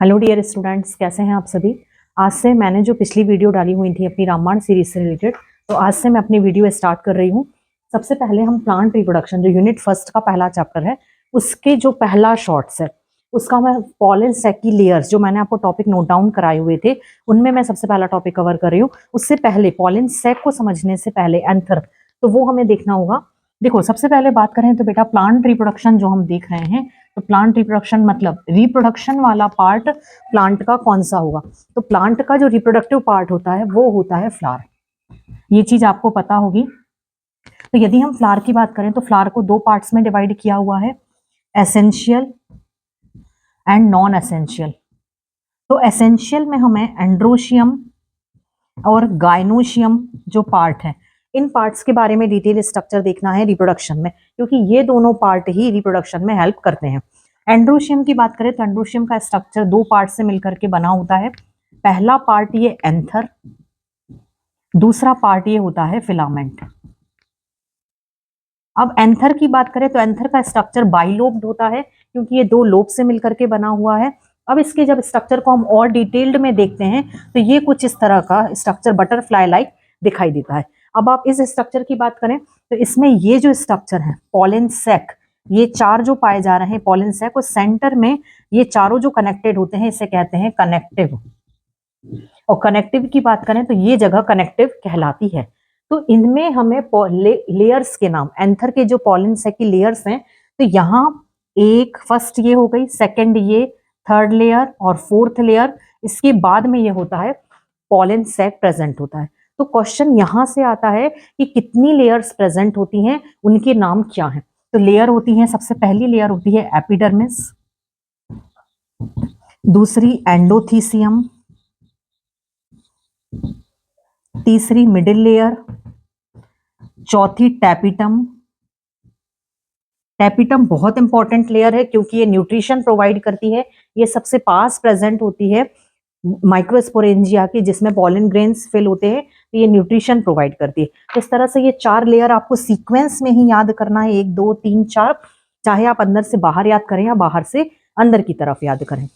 Hello dear students, कैसे हैं आप सभी। आज से मैंने जो पिछली वीडियो डाली हुई थी अपनी रामायण सीरीज से रिलेटेड, तो आज से मैं अपनी वीडियो स्टार्ट कर रही हूँ। सबसे पहले हम प्लांट रिप्रोडक्शन जो यूनिट फर्स्ट का पहला चैप्टर है उसके जो पहला शॉर्ट्स है उसका मैं पॉलन सैक की लेयर्स जो मैंने आपको टॉपिक नोट डाउन कराए हुए थे उनमें मैं सबसे पहला टॉपिक कवर कर रही हूँ। उससे पहले पॉलन सैक को समझने से पहले एंथर तो वो हमें देखना होगा। देखो, सबसे पहले बात करें तो बेटा प्लांट रिप्रोडक्शन जो हम देख रहे हैं, तो प्लांट रिप्रोडक्शन मतलब रिप्रोडक्शन वाला पार्ट प्लांट का कौन सा होगा। तो प्लांट का जो रिप्रोडक्टिव पार्ट होता है वो होता है फ्लावर। ये चीज आपको पता होगी। तो यदि हम फ्लावर की बात करें तो फ्लावर को दो पार्ट्स में डिवाइड किया हुआ है, एसेंशियल एंड नॉन एसेंशियल। तो एसेंशियल में हमें एंड्रोशियम और गाइनोशियम जो पार्ट है, इन पार्ट्स के बारे में डिटेल स्ट्रक्चर देखना है रिप्रोडक्शन में, क्योंकि ये दोनों पार्ट ही रिप्रोडक्शन में हेल्प करते हैं। एंड्रोशियम की बात करें तो एंड्रोशियम का स्ट्रक्चर दो पार्ट से मिलकर के बना होता है। पहला पार्ट ये एंथर, दूसरा पार्ट ये होता है फिलामेंट। अब एंथर की बात करें तो एंथर का स्ट्रक्चर बाइलोब्ड होता है, क्योंकि ये दो लोब से मिलकर के बना हुआ है। अब इसके जब स्ट्रक्चर को हम और डिटेल्ड में देखते हैं तो ये कुछ इस तरह का स्ट्रक्चर बटरफ्लाई लाइक दिखाई देता है। अब आप इस स्ट्रक्चर की बात करें तो इसमें ये जो स्ट्रक्चर है पॉलन सैक, ये चार जो पाए जा रहे हैं पॉलन सैक, और सेंटर में ये चारों जो कनेक्टेड होते हैं इसे कहते हैं कनेक्टिव। और कनेक्टिव की बात करें तो ये जगह कनेक्टिव कहलाती है। तो इनमें हमें लेयर्स के नाम, एंथर के जो पॉलन सैक की लेयर्स हैं, तो यहाँ एक फर्स्ट ये हो गई, सेकंड ये, थर्ड लेयर और फोर्थ लेयर, इसके बाद में ये होता है पॉलन सैक प्रेजेंट होता है। तो क्वेश्चन यहां से आता है कि कितनी लेयर्स प्रेजेंट होती हैं, उनके नाम क्या हैं। तो लेयर होती है, सबसे पहली लेयर होती है एपिडर्मिस, दूसरी एंडोथीसियम, तीसरी मिडिल लेयर, चौथी टैपिटम। टैपिटम बहुत इंपॉर्टेंट लेयर है क्योंकि ये न्यूट्रिशन प्रोवाइड करती है। ये सबसे पास प्रेजेंट होती है माइक्रोस्पोरेंजिया की, जिसमें पॉलन ग्रेन्स फिल होते हैं, तो ये न्यूट्रिशन प्रोवाइड करती है। इस तरह से ये चार लेयर आपको सीक्वेंस में ही याद करना है, 1 2 3 4, चाहे आप अंदर से बाहर याद करें या बाहर से अंदर की तरफ याद करें।